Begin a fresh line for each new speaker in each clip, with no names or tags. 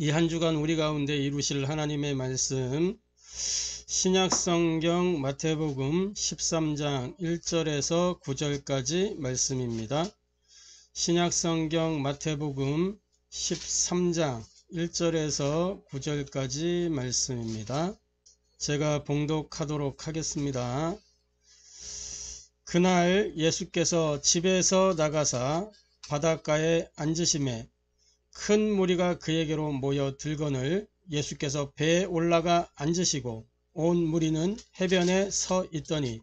이 한 주간 우리 가운데 이루실 하나님의 말씀, 신약성경 마태복음 13장 1절에서 9절까지 말씀입니다. 신약성경 마태복음 13장 1절에서 9절까지 말씀입니다. 제가 봉독하도록 하겠습니다. 그날 예수께서 집에서 나가사 바닷가에 앉으심에 큰 무리가 그에게로 모여 들거늘 예수께서 배에 올라가 앉으시고 온 무리는 해변에 서 있더니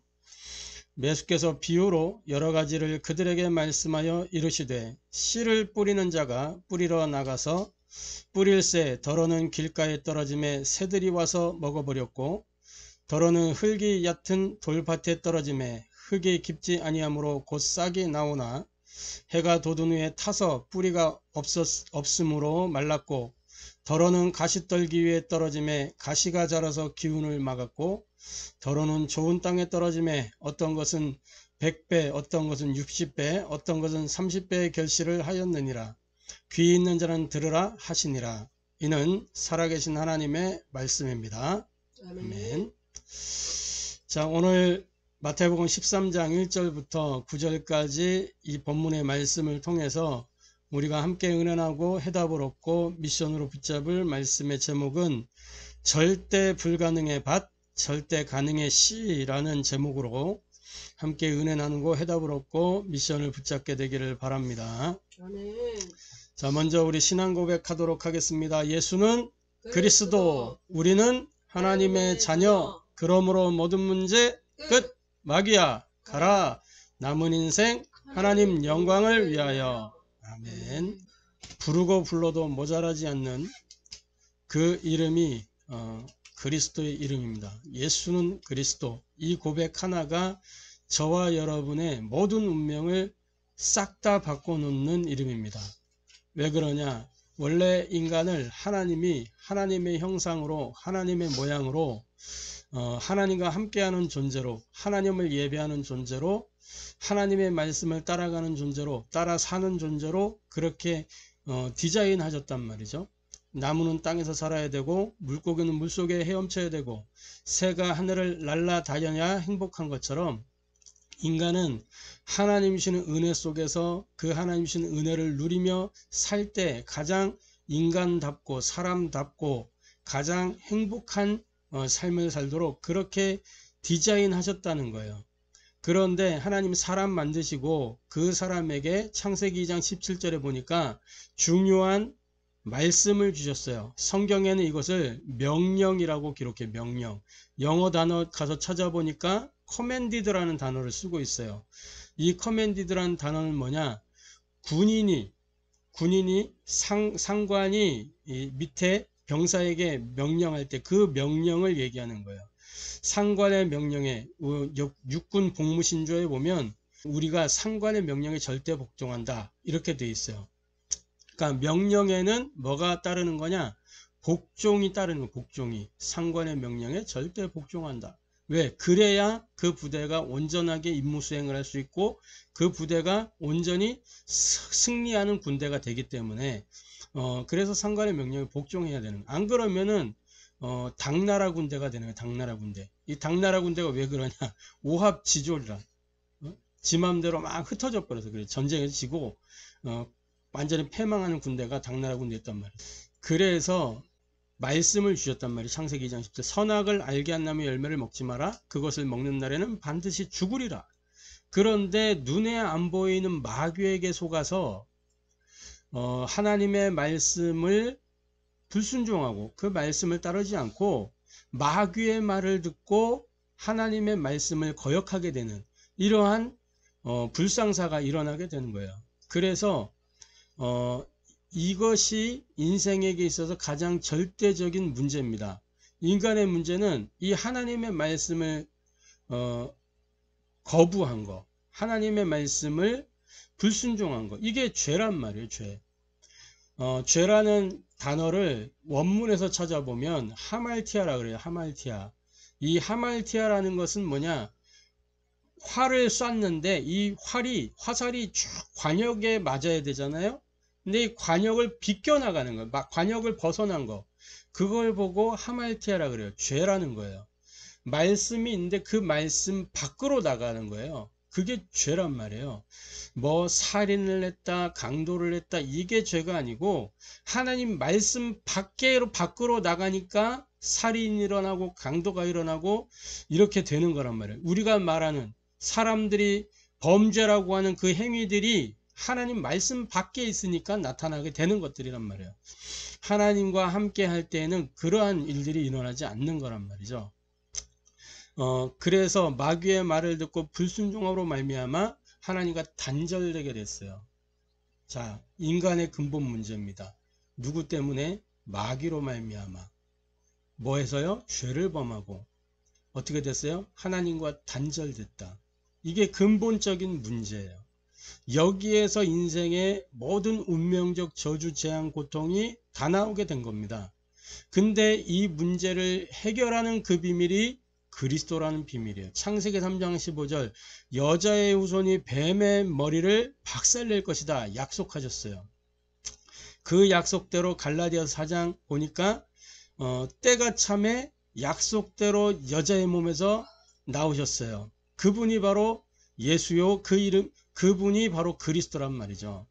예수께서 비유로 여러 가지를 그들에게 말씀하여 이르시되 씨를 뿌리는 자가 뿌리러 나가서 뿌릴새 더러는 길가에 떨어짐에 새들이 와서 먹어버렸고 더러는 흙이 얕은 돌밭에 떨어짐에 흙이 깊지 아니하므로 곧 싹이 나오나 해가 돋은 후에 타서 뿌리가 없으므로 말랐고 더러는 가시떨기 위에 떨어짐에 가시가 자라서 기운을 막았고 더러는 좋은 땅에 떨어짐에 어떤 것은 100배 어떤 것은 60배 어떤 것은 30배의 결실을 하였느니라. 귀 있는 자는 들으라 하시니라. 이는 살아계신 하나님의 말씀입니다. 아멘. 자, 오늘 마태복음 13장 1절부터 9절까지 이 본문의 말씀을 통해서 우리가 함께 은혜하고 해답을 얻고 미션으로 붙잡을 말씀의 제목은 절대 불가능의 밭, 절대 가능의 씨라는 제목으로 함께 은혜 나누고 해답을 얻고 미션을 붙잡게 되기를 바랍니다. 자, 먼저 우리 신앙 고백하도록 하겠습니다. 예수는 그리스도, 우리는 하나님의 자녀, 그러므로 모든 문제 끝! 마귀야 가라. 남은 인생 하나님 영광을 위하여. 아멘. 부르고 불러도 모자라지 않는 그 이름이 그리스도의 이름입니다. 예수는 그리스도. 이 고백 하나가 저와 여러분의 모든 운명을 싹 다 바꿔놓는 이름입니다. 왜 그러냐? 원래 인간을 하나님이 하나님의 형상으로 하나님의 모양으로 하나님과 함께하는 존재로 하나님을 예배하는 존재로 하나님의 말씀을 따라가는 존재로 따라 사는 존재로 그렇게 디자인하셨단 말이죠. 나무는 땅에서 살아야 되고 물고기는 물속에 헤엄쳐야 되고 새가 하늘을 날아다녀야 행복한 것처럼 인간은 하나님 주시는 은혜 속에서 그 하나님 주시는 은혜를 누리며 살 때 가장 인간답고 사람답고 가장 행복한 삶을 살도록 그렇게 디자인하셨다는 거예요. 그런데 하나님 사람 만드시고 그 사람에게 창세기 2장 17절에 보니까 중요한 말씀을 주셨어요. 성경에는 이것을 명령이라고 기록해. 명령. 영어 단어 가서 찾아보니까 커맨디드라는 단어를 쓰고 있어요. 이 커맨디드라는 단어는 뭐냐? 군인이 상관이 이 밑에 병사에게 명령할 때 그 명령을 얘기하는 거예요. 상관의 명령에 육군 복무신조에 보면 우리가 상관의 명령에 절대 복종한다 이렇게 돼 있어요. 그러니까 명령에는 뭐가 따르는 거냐? 복종이 따르는 거. 복종이 상관의 명령에 절대 복종한다. 왜? 그래야 그 부대가 온전하게 임무 수행을 할 수 있고 그 부대가 온전히 승리하는 군대가 되기 때문에 그래서 상관의 명령에 복종해야 되는 거예요. 안 그러면은 당나라 군대가 되는 거예요. 당나라 군대. 이 당나라 군대가 왜 그러냐? 오합지졸이라. 지 맘대로 막 흩어져 버려서 그래. 전쟁에서 지고 완전히 패망하는 군대가 당나라 군대였단 말이에요. 그래서 말씀을 주셨단 말이에요. 창세기 2장 10절. 선악을 알게 한 나무의 열매를 먹지 마라. 그것을 먹는 날에는 반드시 죽으리라. 그런데 눈에 안 보이는 마귀에게 속아서 하나님의 말씀을 불순종하고 그 말씀을 따르지 않고 마귀의 말을 듣고 하나님의 말씀을 거역하게 되는 이러한 불상사가 일어나게 되는 거예요. 그래서 이것이 인생에게 있어서 가장 절대적인 문제입니다. 인간의 문제는 이 하나님의 말씀을 거부한 거, 하나님의 말씀을 불순종한 거, 이게 죄란 말이에요. 죄. 죄라는 단어를 원문에서 찾아보면 하말티아라 그래요. 하말티아. 이 하말티아라는 것은 뭐냐? 활을 쐈는데 이 화살이 쭉 관역에 맞아야 되잖아요. 근데 이 관역을 비껴나가는 거예요. 막 관역을 벗어난 거. 그걸 보고 하말티아라 그래요. 죄라는 거예요. 말씀이 있는데 그 말씀 밖으로 나가는 거예요. 그게 죄란 말이에요. 뭐 살인을 했다, 강도를 했다, 이게 죄가 아니고 하나님 말씀 밖으로 나가니까 살인이 일어나고 강도가 일어나고 이렇게 되는 거란 말이에요. 우리가 말하는 사람들이 범죄라고 하는 그 행위들이 하나님 말씀 밖에 있으니까 나타나게 되는 것들이란 말이에요. 하나님과 함께 할 때에는 그러한 일들이 일어나지 않는 거란 말이죠. 그래서 마귀의 말을 듣고 불순종함으로 말미암아 하나님과 단절되게 됐어요. 자, 인간의 근본 문제입니다. 누구 때문에? 마귀로 말미암아. 뭐해서요? 죄를 범하고 어떻게 됐어요? 하나님과 단절됐다. 이게 근본적인 문제예요. 여기에서 인생의 모든 운명적 저주, 재앙, 고통이 다 나오게 된 겁니다. 근데 이 문제를 해결하는 그 비밀이 그리스도라는 비밀이에요. 창세기 3장 15절 여자의 후손이 뱀의 머리를 박살낼 것이다 약속하셨어요. 그 약속대로 갈라디아서 4장 보니까 때가 참에 약속대로 여자의 몸에서 나오셨어요. 그분이 바로 예수요. 그분이 바로 그리스도란 말이죠.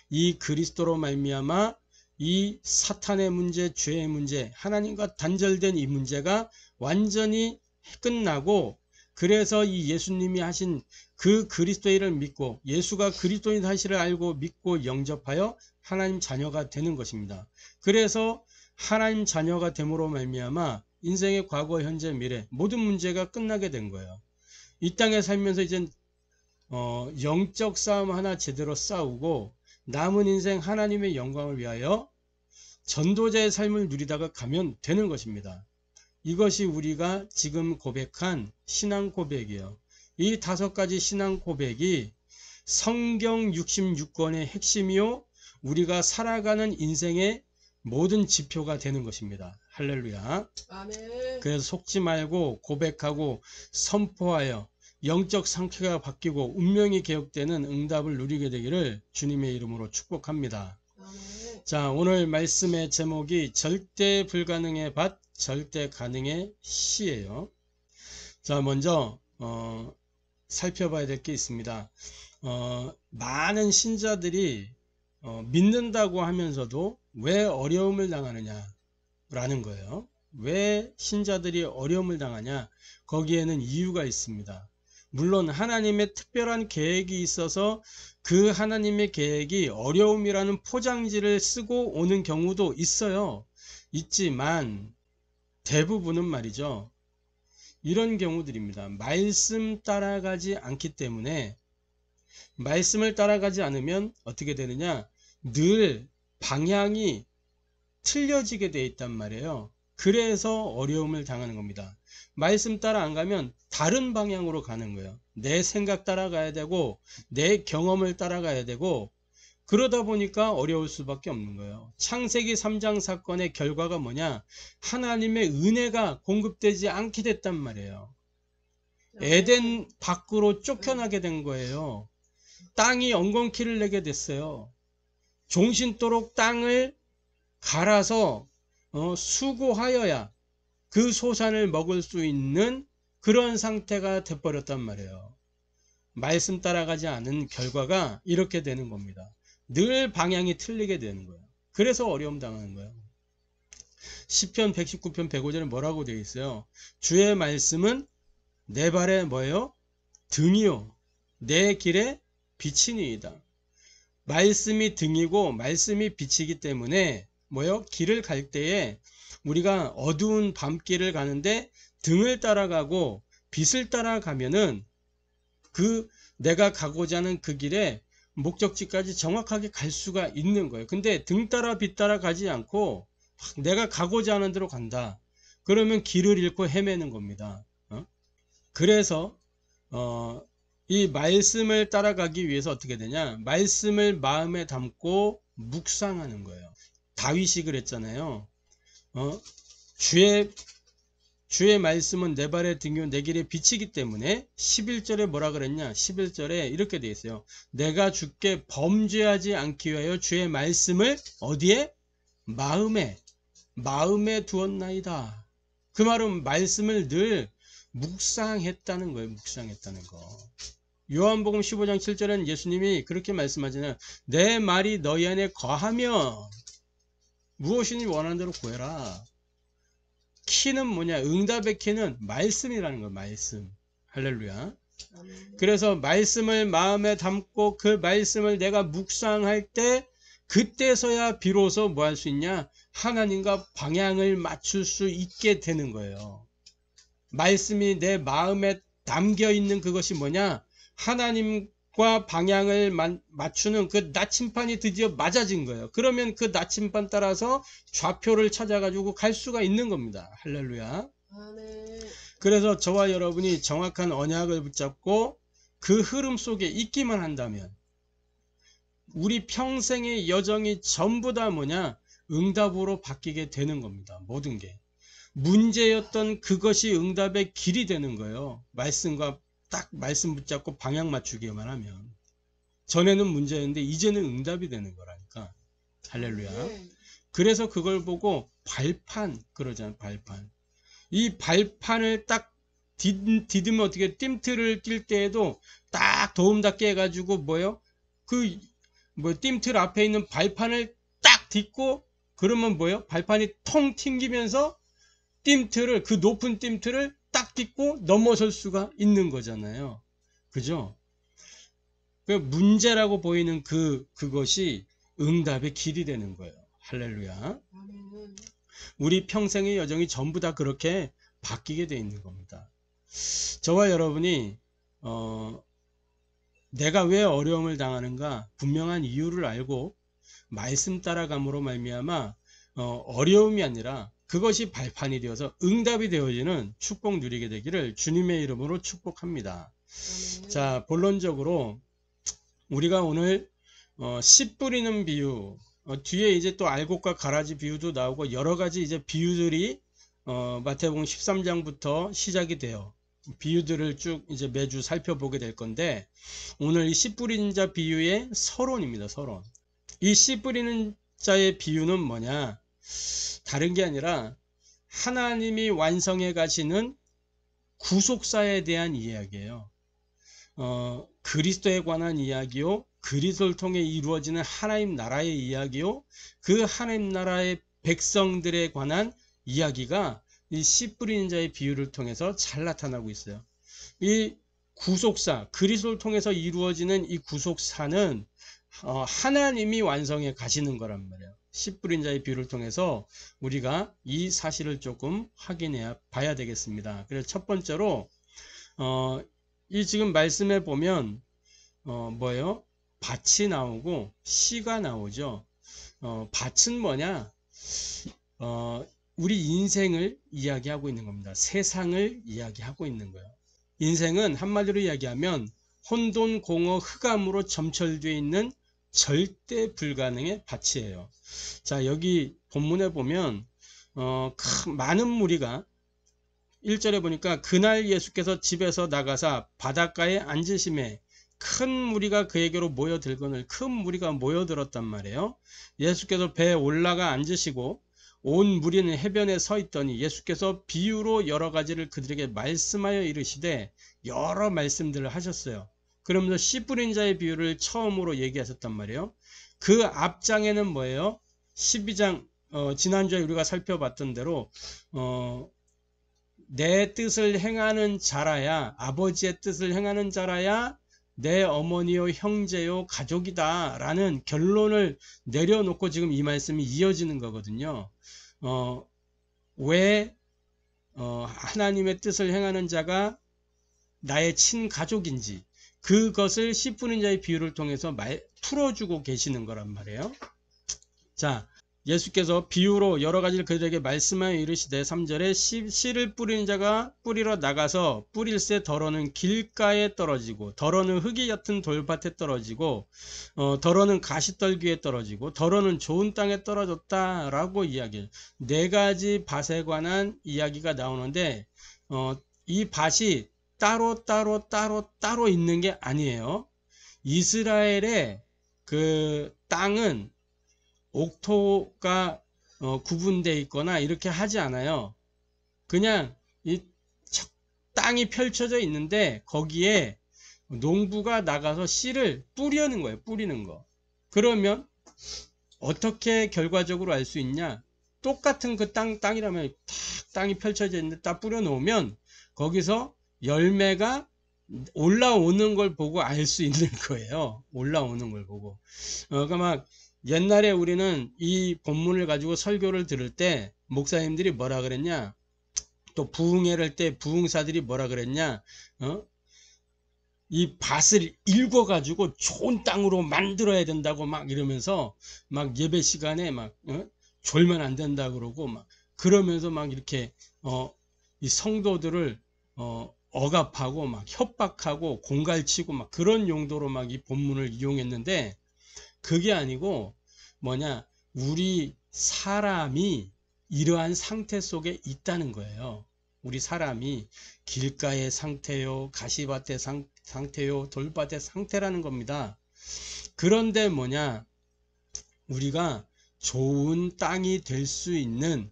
이 그리스도로 말미암아 이 사탄의 문제, 죄의 문제, 하나님과 단절된 이 문제가 완전히 끝나고, 그래서 이 예수님이 하신 그 그리스도의 일을 믿고 예수가 그리스도인 사실을 알고 믿고 영접하여 하나님 자녀가 되는 것입니다. 그래서 하나님 자녀가 됨으로 말미암아 인생의 과거, 현재, 미래 모든 문제가 끝나게 된 거예요. 이 땅에 살면서 이제 영적 싸움 하나 제대로 싸우고 남은 인생 하나님의 영광을 위하여 전도자의 삶을 누리다가 가면 되는 것입니다. 이것이 우리가 지금 고백한 신앙 고백이에요. 이 5가지 신앙 고백이 성경 66권의 핵심이요, 우리가 살아가는 인생의 모든 지표가 되는 것입니다. 할렐루야.
아멘.
그래서 속지 말고 고백하고 선포하여 영적 상태가 바뀌고 운명이 개혁되는 응답을 누리게 되기를 주님의 이름으로 축복합니다.
아멘.
자, 오늘 말씀의 제목이 절대 불가능의 밭, 절대 가능의 씨예요. 자, 먼저 살펴봐야 될 게 있습니다. 많은 신자들이 믿는다고 하면서도 왜 어려움을 당하느냐 라는 거예요. 왜 신자들이 어려움을 당하냐? 거기에는 이유가 있습니다. 물론 하나님의 특별한 계획이 있어서 그 하나님의 계획이 어려움이라는 포장지를 쓰고 오는 경우도 있어요. 있지만 대부분은 말이죠, 이런 경우들입니다. 말씀 따라가지 않기 때문에, 말씀을 따라가지 않으면 어떻게 되느냐? 늘 방향이 틀려지게 돼 있단 말이에요. 그래서 어려움을 당하는 겁니다. 말씀 따라 안 가면 다른 방향으로 가는 거예요. 내 생각 따라가야 되고 내 경험을 따라가야 되고, 그러다 보니까 어려울 수밖에 없는 거예요. 창세기 3장 사건의 결과가 뭐냐? 하나님의 은혜가 공급되지 않게 됐단 말이에요. 에덴 밖으로 쫓겨나게 된 거예요. 땅이 엉겅퀴를 내게 됐어요. 종신토록 땅을 갈아서 수고하여야 그 소산을 먹을 수 있는 그런 상태가 돼버렸단 말이에요. 말씀 따라가지 않은 결과가 이렇게 되는 겁니다. 늘 방향이 틀리게 되는 거예요. 그래서 어려움 당하는 거예요. 시편 119편 105절에 뭐라고 되어 있어요? 주의 말씀은 내 발에 뭐예요? 등이요 내 길에 빛이니이다. 말씀이 등이고 말씀이 빛이기 때문에 뭐요? 길을 갈 때에 우리가 어두운 밤길을 가는데 등을 따라가고 빛을 따라가면은 내가 가고자 하는 그 길에 목적지까지 정확하게 갈 수가 있는 거예요. 근데 등 따라 빛 따라 가지 않고 내가 가고자 하는 대로 간다. 그러면 길을 잃고 헤매는 겁니다. 그래서 이 말씀을 따라가기 위해서 어떻게 되냐? 말씀을 마음에 담고 묵상하는 거예요. 다윗이 그랬잖아요. 주의 주의 말씀은 내 발의 등이요 내 길의 빛이기 때문에 11절에 뭐라 그랬냐? 11절에 이렇게 되어 있어요. 내가 주께 범죄하지 않기 위하여 주의 말씀을 어디에? 마음에 두었나이다. 그 말은 말씀을 늘 묵상했다는 거예요. 묵상했다는 거. 요한복음 15장 7절에는 예수님이 그렇게 말씀하잖아요. 내 말이 너희 안에 거하면 무엇이니 원하는 대로 구해라. 키는 뭐냐? 응답의 키는 말씀이라는 거예요. 말씀. 할렐루야. 그래서 말씀을 마음에 담고 그 말씀을 내가 묵상할 때 그때서야 비로소 뭐 할 수 있냐? 하나님과 방향을 맞출 수 있게 되는 거예요. 말씀이 내 마음에 담겨 있는 그것이 뭐냐? 하나님과 방향을 맞추는 그 나침판이 드디어 맞아진 거예요. 그러면 그 나침판 따라서 좌표를 찾아가지고 갈 수가 있는 겁니다. 할렐루야. 그래서 저와 여러분이 정확한 언약을 붙잡고 그 흐름 속에 있기만 한다면 우리 평생의 여정이 전부 다 뭐냐? 응답으로 바뀌게 되는 겁니다. 모든 게. 문제였던 그것이 응답의 길이 되는 거예요. 말씀과 딱 말씀 붙잡고 방향 맞추기만 하면. 전에는 문제였는데 이제는 응답이 되는 거라니까. 할렐루야. 그래서 그걸 보고 발판 그러잖아요. 발판. 이 발판을 딱 디디면 어떻게 띰틀을 뛸 때에도 딱 도움닫게 해가지고 뭐요? 띰틀 앞에 있는 발판을 딱 딛고 그러면 뭐요? 발판이 통 튕기면서 띰틀을 그 높은 띰틀을 딱 딛고 넘어설 수가 있는 거잖아요. 그죠? 그 문제라고 보이는 그것이 응답의 길이 되는 거예요. 할렐루야. 우리 평생의 여정이 전부 다 그렇게 바뀌게 돼 있는 겁니다. 저와 여러분이 내가 왜 어려움을 당하는가 분명한 이유를 알고 말씀 따라감으로 말미암아 어려움이 아니라 그것이 발판이 되어서 응답이 되어지는 축복 누리게 되기를 주님의 이름으로 축복합니다. 자, 본론적으로 우리가 오늘 씨 뿌리는 비유, 뒤에 이제 또 알곡과 가라지 비유도 나오고 여러 가지 이제 비유들이 마태복음 13장부터 시작이 돼요. 비유들을 쭉 이제 매주 살펴보게 될 건데 오늘 이 씨 뿌리는 자 비유의 서론입니다. 서론. 이 씨 뿌리는 자의 비유는 뭐냐? 다른 게 아니라 하나님이 완성해 가시는 구속사에 대한 이야기예요. 그리스도에 관한 이야기요. 그리스도를 통해 이루어지는 하나님 나라의 이야기요. 그 하나님 나라의 백성들에 관한 이야기가 이 씨 뿌리는 자의 비유를 통해서 잘 나타나고 있어요. 이 구속사, 그리스도를 통해서 이루어지는 이 구속사는 하나님이 완성해 가시는 거란 말이에요. 씨 뿌린 자의 비유를 통해서 우리가 이 사실을 조금 확인해 봐야 되겠습니다. 그래서 첫 번째로 이 지금 말씀에 보면 뭐예요? 밭이 나오고 씨가 나오죠. 밭은 뭐냐? 우리 인생을 이야기하고 있는 겁니다. 세상을 이야기하고 있는 거예요. 인생은 한마디로 이야기하면 혼돈, 공허, 흑암으로 점철되어 있는 절대 불가능의 밭이에요. 자, 여기 본문에 보면 많은 무리가 1절에 보니까 그날 예수께서 집에서 나가사 바닷가에 앉으심에 큰 무리가 그에게로 모여들거늘 큰 무리가 모여들었단 말이에요. 예수께서 배에 올라가 앉으시고 온 무리는 해변에 서 있더니 예수께서 비유로 여러 가지를 그들에게 말씀하여 이르시되 여러 말씀들을 하셨어요. 그러면서 씨 뿌린 자의 비유를 처음으로 얘기하셨단 말이에요. 그 앞장에는 뭐예요? 12장 지난주에 우리가 살펴봤던 대로 내 뜻을 행하는 자라야 아버지의 뜻을 행하는 자라야 내 어머니요 형제요 가족이다 라는 결론을 내려놓고 지금 이 말씀이 이어지는 거거든요. 왜 하나님의 뜻을 행하는 자가 나의 친가족인지 그것을 씨 뿌린 자의 비유를 통해서 풀어주고 계시는 거란 말이에요. 자, 예수께서 비유로 여러 가지를 그들에게 말씀하여 이르시되 3절에 씨를 뿌리는 자가 뿌리러 나가서 뿌릴새 덜어는 길가에 떨어지고 덜어는 흙이 얕은 돌밭에 떨어지고 덜어는 가시떨기에 떨어지고 덜어는 좋은 땅에 떨어졌다라고 이야기해요. 네 가지 밭에 관한 이야기가 나오는데 이 밭이 따로 있는 게 아니에요. 이스라엘의 그 땅은 옥토가 구분되어 있거나 이렇게 하지 않아요. 그냥 이 땅이 펼쳐져 있는데 거기에 농부가 나가서 씨를 뿌리는 거예요. 뿌리는 거. 그러면 어떻게 결과적으로 알 수 있냐? 똑같은 그 땅이라면 땅이 펼쳐져 있는데 딱 뿌려 놓으면 거기서 열매가 올라오는 걸 보고 알 수 있는 거예요. 올라오는 걸 보고. 그러니까 막 옛날에 우리는 이 본문을 가지고 설교를 들을 때 목사님들이 뭐라 그랬냐, 또 부흥회를 할 때 부흥사들이 뭐라 그랬냐, 이 밭을 읽어 가지고 좋은 땅으로 만들어야 된다고 막 이러면서 막 예배 시간에 막 졸면 안 된다 그러고 막 그러면서 막 이렇게 이 성도들을 억압하고 막 협박하고 공갈치고 막 그런 용도로 막 이 본문을 이용했는데, 그게 아니고 뭐냐, 우리 사람이 이러한 상태 속에 있다는 거예요. 우리 사람이 길가의 상태요, 가시밭의 상태요, 돌밭의 상태라는 겁니다. 그런데 뭐냐, 우리가 좋은 땅이 될 수 있는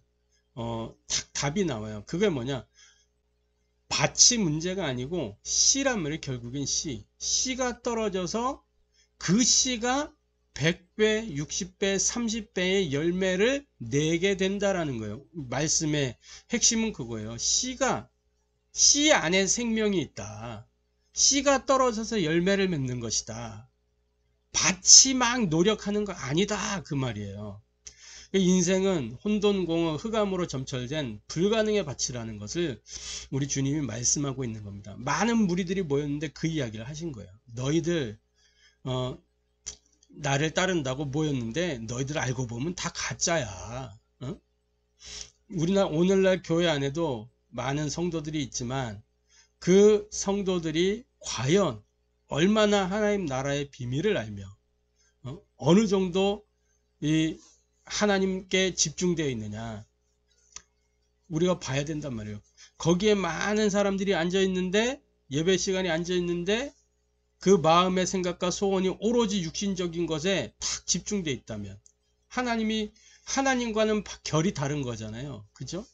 답이 나와요. 그게 뭐냐, 밭이 문제가 아니고 씨란 말이에요. 결국엔 씨가 떨어져서 그 씨가 100배, 60배, 30배의 열매를 내게 된다라는 거예요. 말씀의 핵심은 그거예요. 씨 안에 생명이 있다. 씨가 떨어져서 열매를 맺는 것이다. 밭이 막 노력하는 거 아니다, 그 말이에요. 인생은 혼돈공허 흑암으로 점철된 불가능의 밭이라는 것을 우리 주님이 말씀하고 있는 겁니다. 많은 무리들이 모였는데 그 이야기를 하신 거예요. 너희들 나를 따른다고 모였는데 너희들 알고 보면 다 가짜야. 오늘날 교회 안에도 많은 성도들이 있지만 그 성도들이 과연 얼마나 하나님 나라의 비밀을 알며 어느 정도 이 하나님께 집중되어 있느냐, 우리가 봐야 된단 말이에요. 거기에 많은 사람들이 앉아 있는데, 예배 시간에 앉아 있는데 그 마음의 생각과 소원이 오로지 육신적인 것에 탁 집중되어 있다면 하나님과는 결이 다른 거잖아요. 그죠?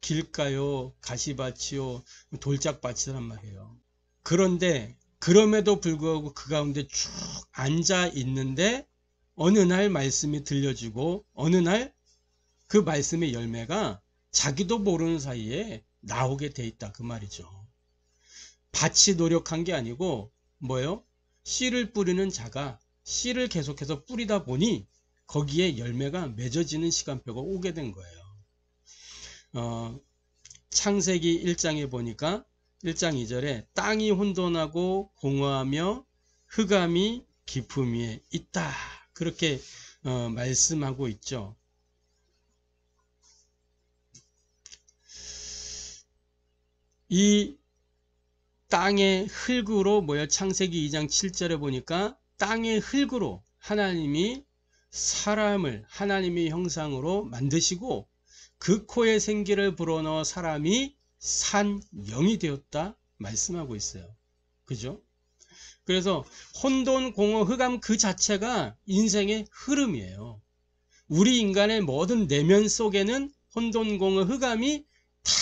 길가요, 가시밭이요, 돌짝밭이란 말이에요. 그런데 그럼에도 불구하고 그 가운데 쭉 앉아 있는데 어느 날 말씀이 들려지고 어느 날 그 말씀의 열매가 자기도 모르는 사이에 나오게 돼 있다, 그 말이죠. 밭이 노력한 게 아니고 뭐예요? 씨를 뿌리는 자가 씨를 계속해서 뿌리다 보니 거기에 열매가 맺어지는 시간표가 오게 된 거예요. 창세기 1장에 보니까 1장 2절에 땅이 혼돈하고 공허하며 흑암이 깊음 위에 있다, 그렇게 말씀하고 있죠. 이 땅의 흙으로 창세기 2장 7절에 보니까 땅의 흙으로 하나님이 사람을 하나님의 형상으로 만드시고 그 코에 생기를 불어넣어 사람이 산 영이 되었다 말씀하고 있어요. 그죠? 그래서 혼돈, 공허, 흑암 그 자체가 인생의 흐름이에요. 우리 인간의 모든 내면 속에는 혼돈, 공허, 흑암이 다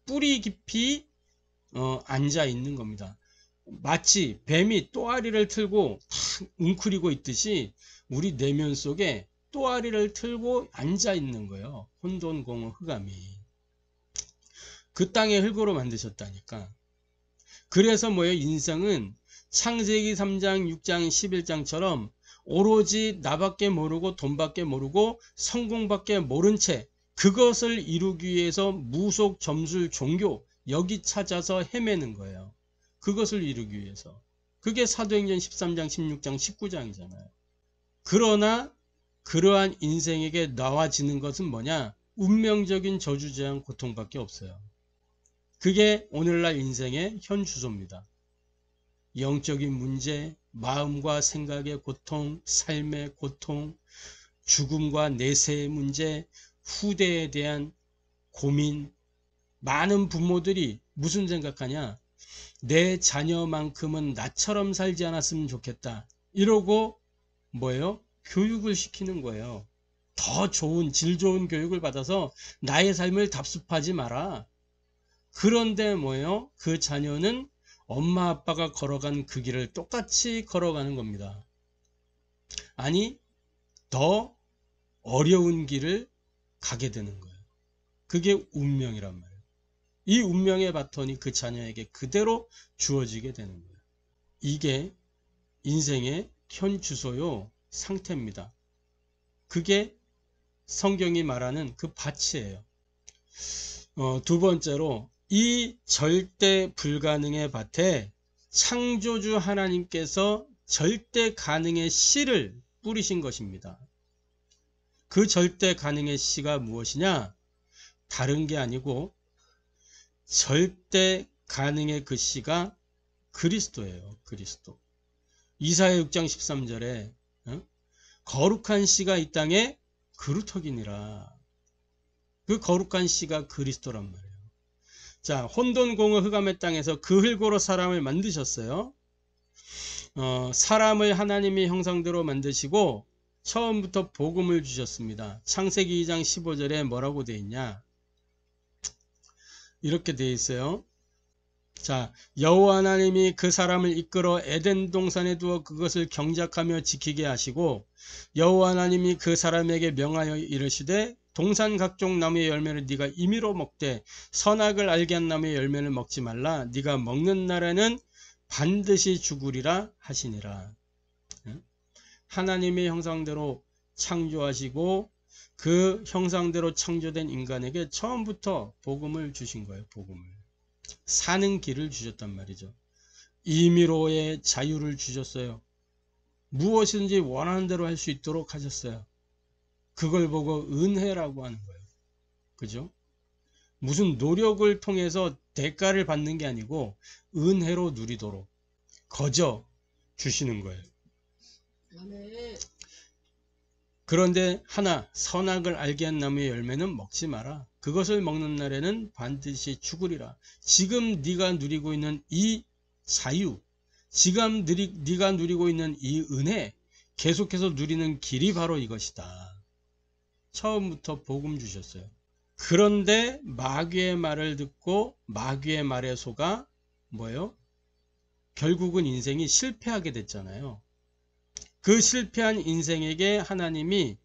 뿌리 깊이 앉아 있는 겁니다. 마치 뱀이 또아리를 틀고 탁 웅크리고 있듯이 우리 내면 속에 또아리를 틀고 앉아 있는 거예요. 혼돈, 공허, 흑암이. 그 땅의 흙으로 만드셨다니까. 그래서 인생은 창세기 3장, 6장, 11장처럼 오로지 나밖에 모르고 돈밖에 모르고 성공밖에 모른 채 그것을 이루기 위해서 무속, 점술, 종교 여기 찾아서 헤매는 거예요. 그것을 이루기 위해서. 그게 사도행전 13장, 16장, 19장이잖아요. 그러나 그러한 인생에게 나와지는 것은 뭐냐? 운명적인 저주재앙 고통밖에 없어요. 그게 오늘날 인생의 현 주소입니다. 영적인 문제, 마음과 생각의 고통, 삶의 고통, 죽음과 내세의 문제, 후대에 대한 고민. 많은 부모들이 무슨 생각하냐? 내 자녀만큼은 나처럼 살지 않았으면 좋겠다. 이러고 뭐예요? 교육을 시키는 거예요. 더 좋은, 질 좋은 교육을 받아서 나의 삶을 답습하지 마라. 그런데 뭐예요? 그 자녀는 엄마 아빠가 걸어간 그 길을 똑같이 걸어가는 겁니다. 아니, 더 어려운 길을 가게 되는 거예요. 그게 운명이란 말이에요. 이 운명의 바톤이 그 자녀에게 그대로 주어지게 되는 거예요. 이게 인생의 현 주소요 상태입니다. 그게 성경이 말하는 그 밭이에요. 두 번째로 이 절대 불가능의 밭에 창조주 하나님께서 절대 가능의 씨를 뿌리신 것입니다. 그 절대 가능의 씨가 무엇이냐? 다른 게 아니고 절대 가능의 그 씨가 그리스도예요. 그리스도. 이사야 6장 13절에 거룩한 씨가 이 땅에 그루터기니라. 그 거룩한 씨가 그리스도란 말이에요. 자, 혼돈공허 흑암의 땅에서 그 흙으로 사람을 만드셨어요. 사람을 하나님의 형상대로 만드시고 처음부터 복음을 주셨습니다. 창세기 2장 15절에 뭐라고 되어 있냐? 이렇게 되어 있어요. 자, 여호와 하나님이 그 사람을 이끌어 에덴 동산에 두어 그것을 경작하며 지키게 하시고 여호와 하나님이 그 사람에게 명하여 이르시되 동산 각종 나무의 열매를 네가 임의로 먹되 선악을 알게 한 나무의 열매를 먹지 말라. 네가 먹는 날에는 반드시 죽으리라 하시니라. 하나님의 형상대로 창조하시고 그 형상대로 창조된 인간에게 처음부터 복음을 주신 거예요. 복음을. 사는 길을 주셨단 말이죠. 임의로의 자유를 주셨어요. 무엇이든지 원하는 대로 할 수 있도록 하셨어요. 그걸 보고 은혜라고 하는 거예요. 그죠? 무슨 노력을 통해서 대가를 받는 게 아니고 은혜로 누리도록 거저 주시는 거예요. 그런데 하나, 선악을 알게 한 나무의 열매는 먹지 마라. 그것을 먹는 날에는 반드시 죽으리라. 지금 네가 누리고 있는 이 자유, 지금 네가 누리고 있는 이 은혜, 계속해서 누리는 길이 바로 이것이다. 처음부터 복음 주셨어요. 그런데 마귀의 말을 듣고 마귀의 말에 속아 뭐예요? 결국은 인생이 실패하게 됐잖아요. 그 실패한 인생에게 하나님이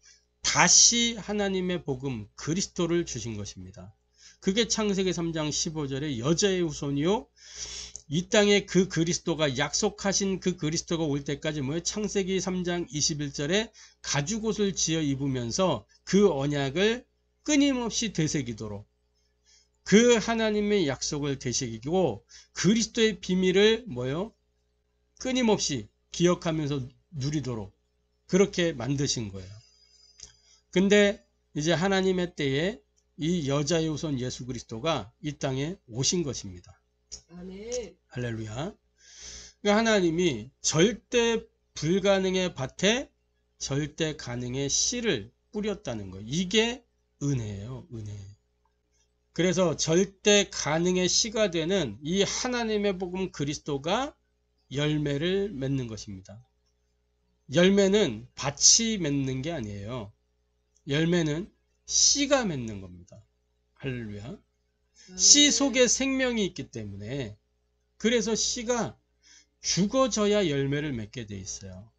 다시 하나님의 복음 그리스도를 주신 것입니다. 그게 창세기 3장 15절에 여자의 후손이요 이 땅에 그 그리스도가 약속하신 그 그리스도가 올 때까지 뭐예요? 창세기 3장 21절에 가죽옷을 지어 입으면서 그 언약을 끊임없이 되새기도록 그 하나님의 약속을 되새기고 그리스도의 비밀을 뭐예요? 끊임없이 기억하면서 누리도록 그렇게 만드신 거예요. 근데 이제 하나님의 때에 이 여자의 후손 예수 그리스도가 이 땅에 오신 것입니다. 아멘. 할렐루야. 그러니까 하나님이 절대 불가능의 밭에 절대 가능의 씨를 뿌렸다는 거. 이게 은혜예요. 은혜. 그래서 절대 가능의 씨가 되는 이 하나님의 복음 그리스도가 열매를 맺는 것입니다. 열매는 밭이 맺는 게 아니에요. 열매는 씨가 맺는 겁니다. 할렐루야. 씨 속에 생명이 있기 때문에 그래서 씨가 죽어져야 열매를 맺게 돼 있어요.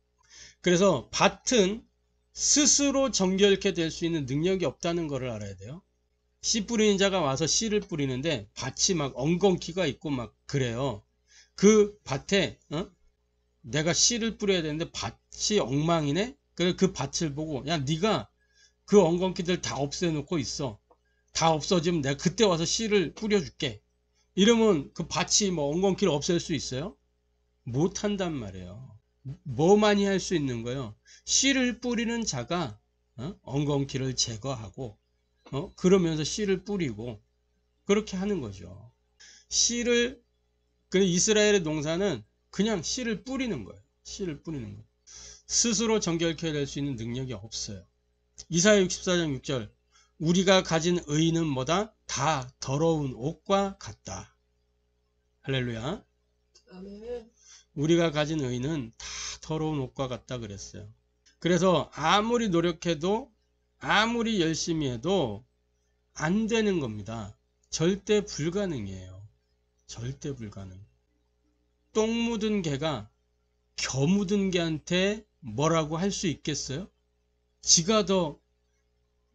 그래서 밭은 스스로 정결케 될 수 있는 능력이 없다는 것을 알아야 돼요. 씨 뿌리는 자가 와서 씨를 뿌리는데 밭이 막 엉겅퀴가 있고 막 그래요. 그 밭에 내가 씨를 뿌려야 되는데 밭이 엉망이네? 그래서 그 밭을 보고 야 네가 그 엉겅퀴들 다 없애놓고 있어. 다 없어지면 내가 그때 와서 씨를 뿌려줄게. 이러면 그 밭이 뭐 엉겅퀴를 없앨 수 있어요? 못한단 말이에요. 뭐만이 할 수 있는 거예요? 씨를 뿌리는 자가 엉겅퀴를 제거하고 그러면서 씨를 뿌리고 그렇게 하는 거죠. 씨를 그 이스라엘의 농사는 그냥 씨를 뿌리는 거예요. 씨를 뿌리는 거. 스스로 정결케 될 수 있는 능력이 없어요. 이사야 64장 6절 우리가 가진 의는 뭐다? 다 더러운 옷과 같다. 할렐루야.
아멘.
우리가 가진 의는 다 더러운 옷과 같다 그랬어요. 그래서 아무리 노력해도 아무리 열심히 해도 안 되는 겁니다. 절대 불가능이에요. 절대 불가능. 똥 묻은 개가 겨 묻은 개한테 뭐라고 할 수 있겠어요? 지가 더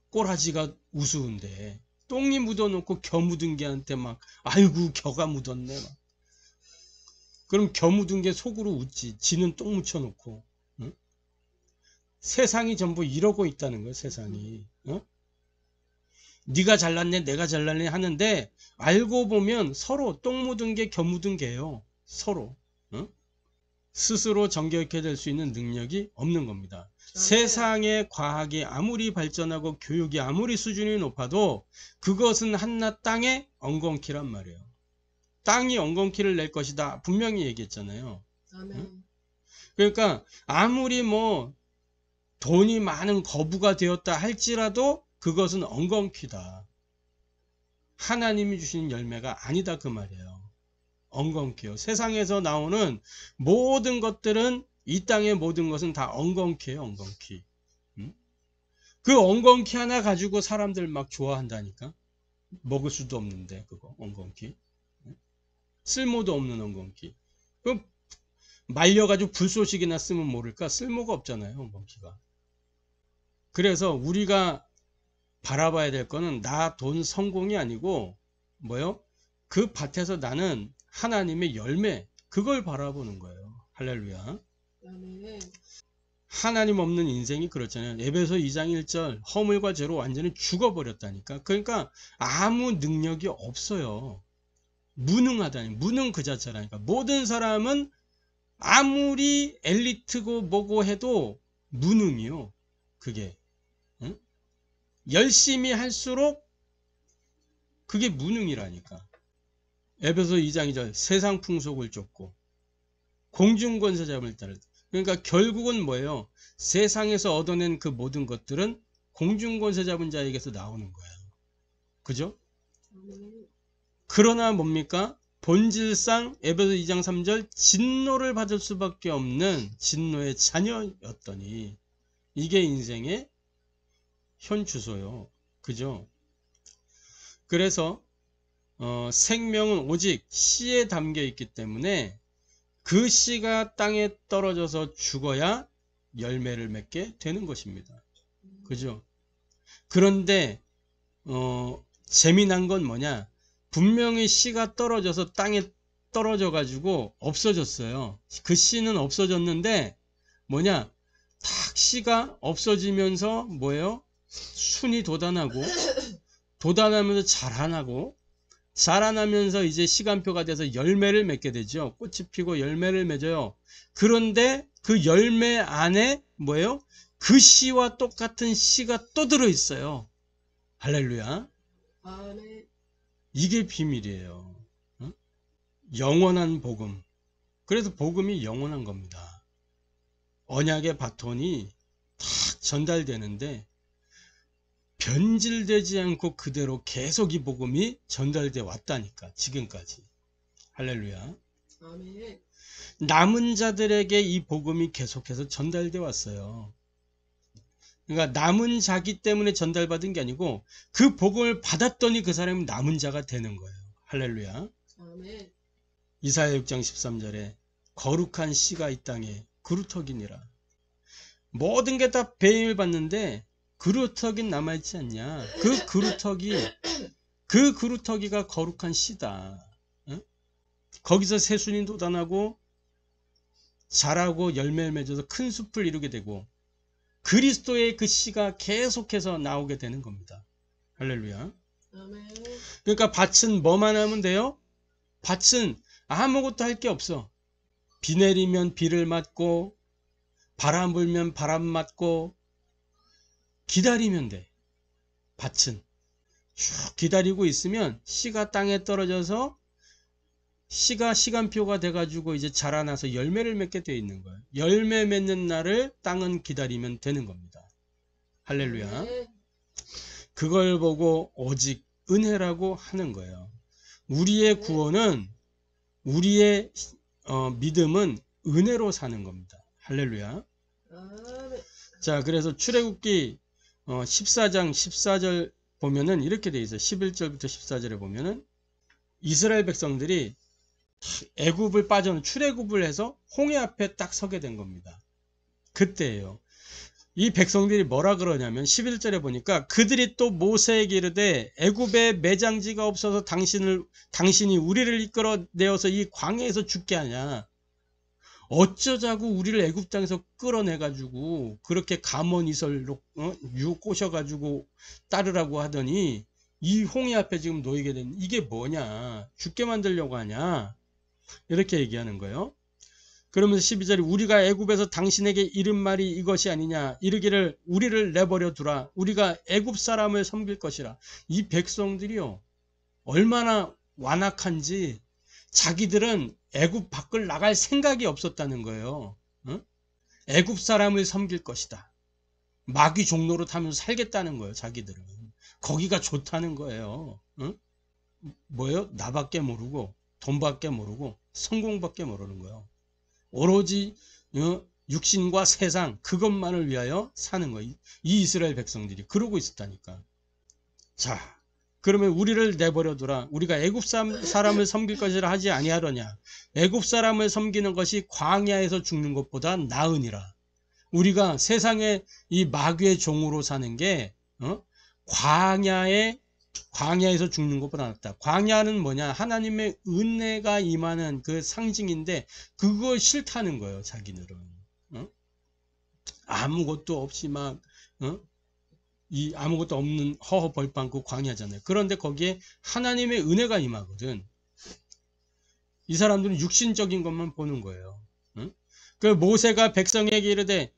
꼬라지가 우스운데 똥이 묻어놓고 겨 묻은 개한테 막 아이고 겨가 묻었네 막. 그럼 겨 묻은 게 속으로 웃지. 지는 똥 묻혀놓고. 응? 세상이 전부 이러고 있다는 거예요. 세상이. 네가 잘났네 내가 잘났네 하는데 알고 보면 서로 똥 묻은 게 겨 묻은 게요. 서로. 스스로 정결케 될 수 있는 능력이 없는 겁니다. 세상의 과학이 아무리 발전하고 교육이 아무리 수준이 높아도 그것은 한낱 땅의 엉겅퀴란 말이에요. 땅이 엉겅퀴를 낼 것이다. 분명히 얘기했잖아요.
아멘.
그러니까 아무리 뭐 돈이 많은 거부가 되었다 할지라도 그것은 엉겅퀴다. 하나님이 주신 열매가 아니다 그 말이에요. 엉겅퀴요. 세상에서 나오는 모든 것들은 이 땅의 모든 것은 다 엉겅퀴예요. 엉겅퀴. 그 엉겅퀴 하나 가지고 사람들 막 좋아한다니까. 먹을 수도 없는데 그거 엉겅퀴. 쓸모도 없는 엉겅퀴. 그럼 말려가지고 불쏘시개나 쓰면 모를까? 쓸모가 없잖아요. 엉겅퀴가. 그래서 우리가 바라봐야 될 거는 나 돈 성공이 아니고 뭐요? 그 밭에서 나는 하나님의 열매 그걸 바라보는 거예요. 할렐루야.
아멘.
하나님 없는 인생이 그렇잖아요. 에베소 2장 1절 허물과 죄로 완전히 죽어버렸다니까. 그러니까 아무 능력이 없어요. 무능하다니. 무능 그 자체라니까. 모든 사람은 아무리 엘리트고 뭐고 해도 무능이요. 그게. 응? 열심히 할수록 그게 무능이라니까. 에베소 2장 2절 세상 풍속을 쫓고 공중권세잡을 따르. 그러니까 결국은 뭐예요? 세상에서 얻어낸 그 모든 것들은 공중권세 잡은 자에게서 나오는 거예요. 그죠? 그러나 뭡니까? 본질상 에베소 2장 3절 진노를 받을 수밖에 없는 진노의 자녀였더니 이게 인생의 현 주소요. 그죠? 그래서 생명은 오직 씨에 담겨 있기 때문에 그 씨가 땅에 떨어져서 죽어야 열매를 맺게 되는 것입니다. 그죠? 그런데 재미난 건 뭐냐? 분명히 씨가 떨어져서 땅에 떨어져 가지고 없어졌어요. 그 씨는 없어졌는데 뭐냐? 탁 씨가 없어지면서 뭐예요? 순이 돋아나고 돋아나면서 자라나고 자라나면서 이제 시간표가 돼서 열매를 맺게 되죠. 꽃이 피고 열매를 맺어요. 그런데 그 열매 안에 뭐예요? 그 씨와 똑같은 씨가 또 들어있어요. 할렐루야.
아멘.
이게 비밀이에요. 영원한 복음. 그래서 복음이 영원한 겁니다. 언약의 바톤이 탁 전달되는데 변질되지 않고 그대로 계속 이 복음이 전달돼 왔다니까 지금까지. 할렐루야.
아멘.
남은 자들에게 이 복음이 계속해서 전달돼 왔어요. 그러니까 남은 자기 때문에 전달받은 게 아니고 그 복음을 받았더니 그 사람이 남은 자가 되는 거예요. 할렐루야.
아멘.
이사야 6장 13절에 거룩한 씨가 이 땅에 그루터기니라. 모든 게 다 배임을 받는데 그루터기 남아있지 않냐. 그 그루터기가 거룩한 씨다. 응? 거기서 새순이 돋아나고 자라고 열매를 맺어서 큰 숲을 이루게 되고 그리스도의 그 씨가 계속해서 나오게 되는 겁니다. 할렐루야.
아멘.
그러니까 밭은 뭐만 하면 돼요? 밭은 아무것도 할 게 없어. 비 내리면 비를 맞고 바람 불면 바람 맞고 기다리면 돼. 밭은 쭉 기다리고 있으면 씨가 땅에 떨어져서 씨가 시간표가 돼가지고 이제 자라나서 열매를 맺게 돼 있는 거예요. 열매 맺는 날을 땅은 기다리면 되는 겁니다. 할렐루야.
아멘.
그걸 보고 오직 은혜라고 하는 거예요. 우리의 구원은, 우리의 믿음은 은혜로 사는 겁니다. 할렐루야.
아멘.
자, 그래서 출애굽기 14장 14절 보면은 이렇게 돼 있어요. 11절부터 14절에 보면은 이스라엘 백성들이 애굽을 출애굽을 해서 홍해 앞에 딱 서게 된 겁니다. 그때예요. 이 백성들이 뭐라 그러냐면 11절에 보니까 그들이 또 모세에게 이르되 애굽에 매장지가 없어서 당신이 우리를 이끌어내어서 이 광야에서 죽게 하냐. 어쩌자고 우리를 애굽 땅에서 끌어내가지고 그렇게 감언이설로 유 꼬셔가지고 따르라고 하더니 이 홍해 앞에 지금 놓이게 된 이게 뭐냐. 죽게 만들려고 하냐. 이렇게 얘기하는 거예요. 그러면서 12절에 우리가 애굽에서 당신에게 이른 말이 이것이 아니냐. 이르기를 우리를 내버려 두라. 우리가 애굽 사람을 섬길 것이라. 이 백성들이요. 얼마나 완악한지 자기들은 애굽 밖을 나갈 생각이 없었다는 거예요. 애굽 사람을 섬길 것이다. 마귀 종로로 타면서 살겠다는 거예요. 자기들은. 거기가 좋다는 거예요. 뭐예요? 나밖에 모르고 돈밖에 모르고 성공밖에 모르는 거예요. 오로지 육신과 세상 그것만을 위하여 사는 거예요. 이 이스라엘 백성들이 그러고 있었다니까. 자, 그러면 우리를 내버려두라. 우리가 애굽 사람을 섬길 것이라 하지 아니하더냐. 애굽 사람을 섬기는 것이 광야에서 죽는 것보다 나으니라. 우리가 세상에 이 마귀의 종으로 사는 게 광야에서 죽는 것보다 낫다. 광야는 뭐냐? 하나님의 은혜가 임하는 그 상징인데 그거 싫다는 거예요. 자기들은. 아무것도 없이 막 이 아무것도 없는 허허벌빵 그 광야잖아요. 그런데 거기에 하나님의 은혜가 임하거든. 이 사람들은 육신적인 것만 보는 거예요. 그 모세가 백성에게 이르되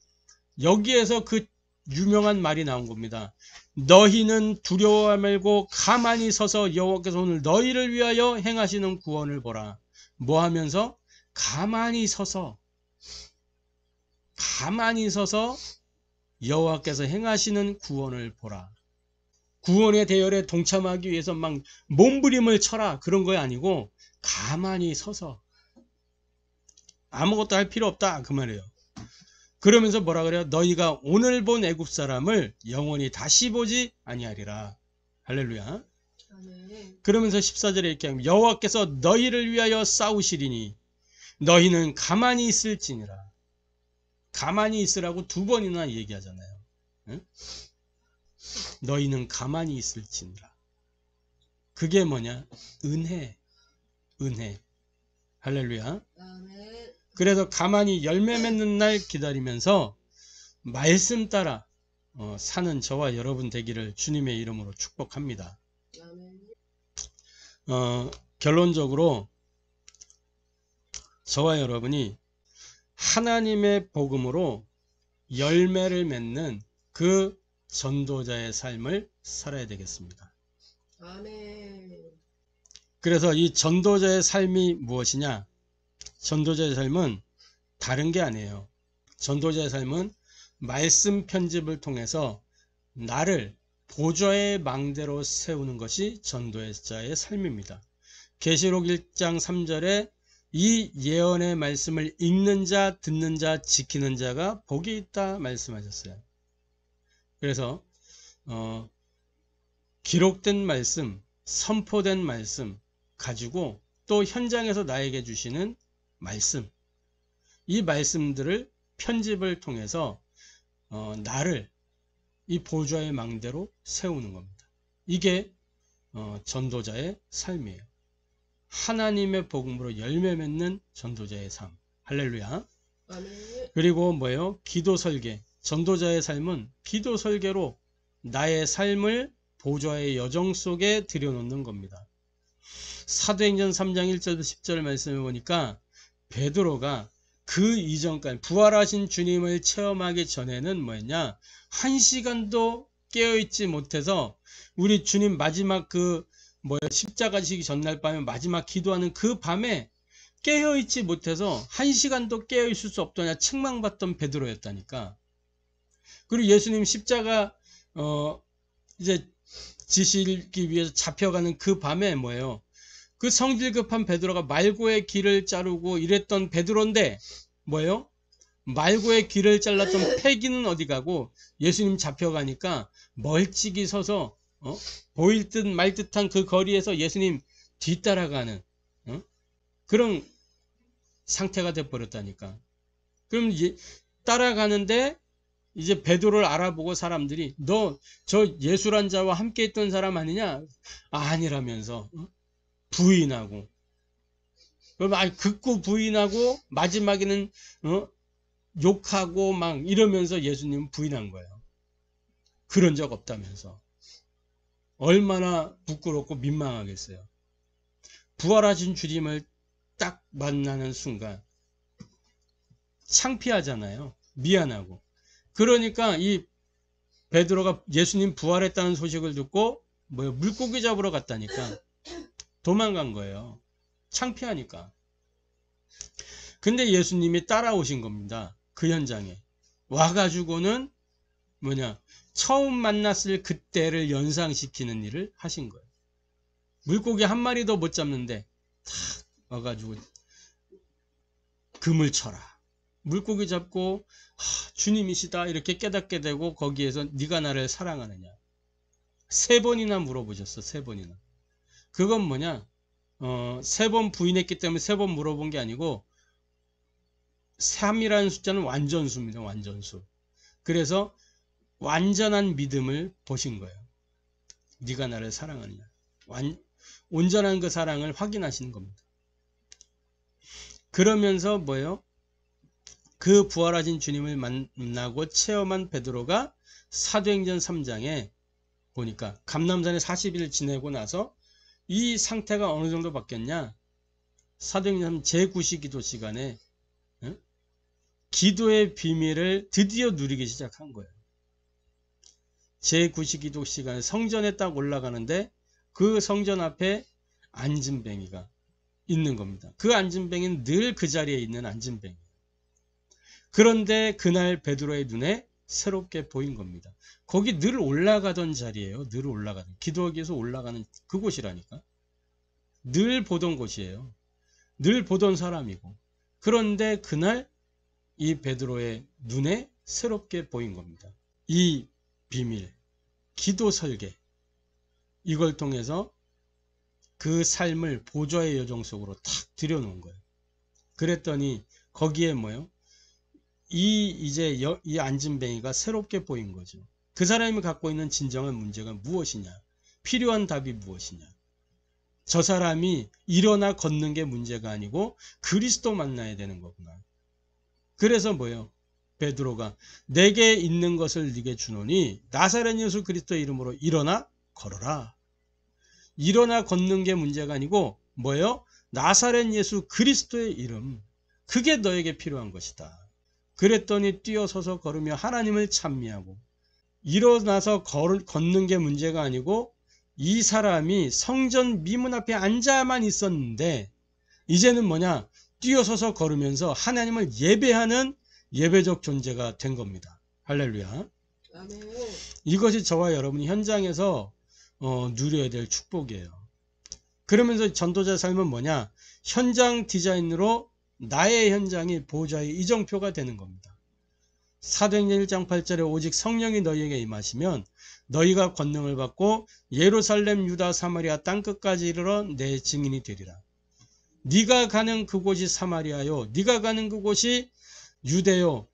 여기에서 그 유명한 말이 나온 겁니다. 너희는 두려워 말고 가만히 서서 여호와께서 오늘 너희를 위하여 행하시는 구원을 보라. 뭐 하면서? 가만히 서서 여호와께서 행하시는 구원을 보라. 구원의 대열에 동참하기 위해서 막 몸부림을 쳐라 그런 거 아니고 가만히 서서 아무것도 할 필요 없다 그 말이에요. 그러면서 뭐라 그래요? 너희가 오늘 본 애굽 사람을 영원히 다시 보지 아니하리라. 할렐루야.
아멘.
그러면서 14절에 이렇게 하면 여호와께서 너희를 위하여 싸우시리니 너희는 가만히 있을지니라. 가만히 있으라고 두 번이나 얘기하잖아요. 응? 너희는 가만히 있을지니라. 그게 뭐냐? 은혜. 할렐루야.
아멘.
그래서 가만히 열매 맺는 날 기다리면서 말씀 따라 사는 저와 여러분 되기를 주님의 이름으로 축복합니다.
아멘.
결론적으로 저와 여러분이 하나님의 복음으로 열매를 맺는 그 전도자의 삶을 살아야 되겠습니다.
아멘.
그래서 이 전도자의 삶이 무엇이냐? 전도자의 삶은 다른 게 아니에요. 전도자의 삶은 말씀 편집을 통해서 나를 보좌의 망대로 세우는 것이 전도자의 삶입니다. 계시록 1장 3절에 이 예언의 말씀을 읽는 자, 듣는 자, 지키는 자가 복이 있다 말씀하셨어요. 그래서 기록된 말씀, 선포된 말씀 가지고 또 현장에서 나에게 주시는 말씀, 이 말씀들을 편집을 통해서 나를 이 보좌의 망대로 세우는 겁니다. 이게 전도자의 삶이에요. 하나님의 복음으로 열매 맺는 전도자의 삶. 할렐루야.
아멘.
그리고 뭐예요? 기도 설계. 전도자의 삶은 기도 설계로 나의 삶을 보좌의 여정 속에 들여놓는 겁니다. 사도행전 3장 1절 10절 말씀을 보니까 베드로가 그 이전까지 부활하신 주님을 체험하기 전에는 뭐였냐? 한 시간도 깨어있지 못해서 우리 주님 마지막 십자가 지기 전날 밤에 마지막 기도하는 그 밤에 깨어있지 못해서 한 시간도 깨어있을 수 없더냐 책망받던 베드로였다니까. 그리고 예수님 십자가 이제 지시기 위해서 잡혀가는 그 밤에 뭐예요? 그 성질 급한 베드로가 말고의 길을 자르고 이랬던 베드로인데 뭐예요? 말고의 길을 잘랐던 패기는 어디 가고 예수님 잡혀가니까 멀찍이 서서 보일 듯 말 듯한 그 거리에서 예수님 뒤따라가는 그런 상태가 돼버렸다니까. 그럼 따라가는데 이제 베드로를 알아보고 사람들이 너 저 예수란 자와 함께 있던 사람 아니냐? 아니라면서 부인하고 그럼 극구 부인하고 마지막에는 욕하고 막 이러면서 예수님은 부인한 거예요. 그런 적 없다면서. 얼마나 부끄럽고 민망하겠어요. 부활하신 주님을 딱 만나는 순간 창피하잖아요. 미안하고. 그러니까 이 베드로가 예수님 부활했다는 소식을 듣고 물고기 잡으러 갔다니까. 도망간 거예요. 창피하니까. 근데 예수님이 따라오신 겁니다. 그 현장에. 와가지고는 처음 만났을 그때를 연상시키는 일을 하신 거예요. 물고기 한 마리도 못 잡는데 탁 와가지고 그물 쳐라. 물고기 잡고 주님이시다 이렇게 깨닫게 되고 거기에서 네가 나를 사랑하느냐. 3번이나 물어보셨어. 3번이나. 그건 3번 부인했기 때문에 3번 물어본 게 아니고 3이라는 숫자는 완전수입니다. 완전수. 그래서 완전한 믿음을 보신 거예요. 네가 나를 사랑하느냐. 온전한 그 사랑을 확인하시는 겁니다. 그러면서 그 부활하신 주님을 만나고 체험한 베드로가 사도행전 3장에 보니까 감람산에 40일 지내고 나서 이 상태가 어느 정도 바뀌었냐? 사도행전 제9시 기도 시간에 기도의 비밀을 드디어 누리기 시작한 거예요. 제9시 기도 시간에 성전에 딱 올라가는데 그 성전 앞에 안진뱅이가 있는 겁니다. 그 안진뱅이는 늘 그 자리에 있는 안진뱅이. 그런데 그날 베드로의 눈에 새롭게 보인 겁니다. 거기 늘 올라가던 자리예요. 늘 올라가던. 기도하기 위해서 올라가는 그곳이라니까. 늘 보던 곳이에요. 늘 보던 사람이고. 그런데 그날 이 베드로의 눈에 새롭게 보인 겁니다. 이 비밀, 기도 설계, 이걸 통해서 그 삶을 보좌의 여정 속으로 탁 들여놓은 거예요. 그랬더니 거기에 이 안진뱅이가 새롭게 보인 거죠. 그 사람이 갖고 있는 진정한 문제가 무엇이냐? 필요한 답이 무엇이냐? 저 사람이 일어나 걷는 게 문제가 아니고 그리스도 만나야 되는 거구나. 그래서 베드로가 내게 있는 것을 네게 주노니 나사렛 예수 그리스도의 이름으로 일어나 걸어라. 일어나 걷는 게 문제가 아니고 나사렛 예수 그리스도의 이름. 그게 너에게 필요한 것이다. 그랬더니 뛰어서서 걸으며 하나님을 찬미하고 일어나서 걷는 게 문제가 아니고 이 사람이 성전 미문 앞에 앉아만 있었는데 이제는 뛰어서서 걸으면서 하나님을 예배하는 예배적 존재가 된 겁니다. 할렐루야.
아멘.
이것이 저와 여러분이 현장에서 누려야 될 축복이에요. 그러면서 전도자 삶은 현장 디자인으로 나의 현장이 보좌의 이정표가 되는 겁니다. 사도행전 1장 8절에 오직 성령이 너희에게 임하시면 너희가 권능을 받고 예루살렘, 유다, 사마리아 땅끝까지 이르러 내 증인이 되리라. 네가 가는 그곳이 사마리아요, 네가 가는 그곳이 유대요,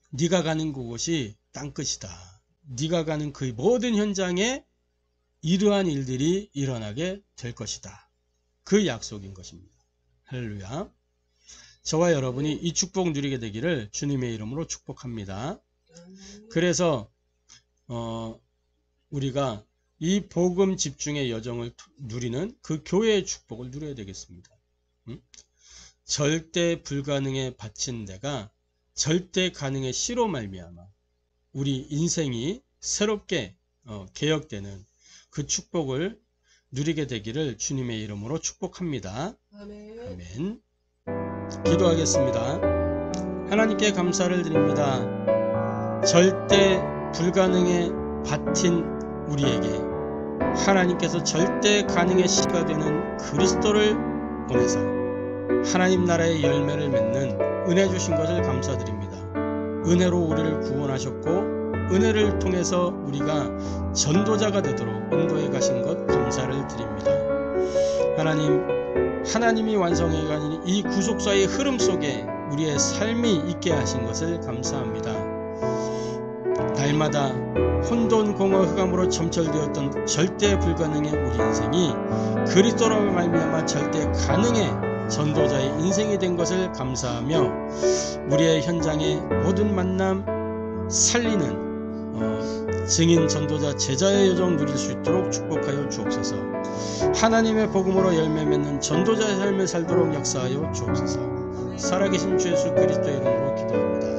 네가 가는 그곳이 땅끝이다. 네가 가는 그 모든 현장에 이러한 일들이 일어나게 될 것이다. 그 약속인 것입니다. 할렐루야. 저와 여러분이 이 축복 누리게 되기를 주님의 이름으로 축복합니다. 그래서 우리가 이 복음 집중의 여정을 누리는 그 교회의 축복을 누려야 되겠습니다. 절대 불가능에 바친 데가 절대 가능의 씨로 말미암아 우리 인생이 새롭게 개혁되는 그 축복을 누리게 되기를 주님의 이름으로 축복합니다.
아멘.
아멘. 기도하겠습니다. 하나님께 감사를 드립니다. 절대 불가능에 바친 우리에게 하나님께서 절대 가능의 씨가 되는 그리스도를 보내서 하나님 나라의 열매를 맺는 은혜 주신 것을 감사드립니다. 은혜로 우리를 구원하셨고 은혜를 통해서 우리가 전도자가 되도록 인도해 가신 것 감사를 드립니다. 하나님이 완성해 가는 이 구속사의 흐름 속에 우리의 삶이 있게 하신 것을 감사합니다. 날마다 혼돈 공허 흑암으로 점철되었던 절대 불가능의 우리 인생이 그리스도로 말미암아 절대 가능의 전도자의 인생이 된 것을 감사하며 우리의 현장의 모든 만남 살리는 증인 전도자 제자의 여정 누릴 수 있도록 축복하여 주옵소서. 하나님의 복음으로 열매 맺는 전도자의 삶을 살도록 역사하여 주옵소서. 살아계신 주 예수 그리스도의 이름으로 기도합니다.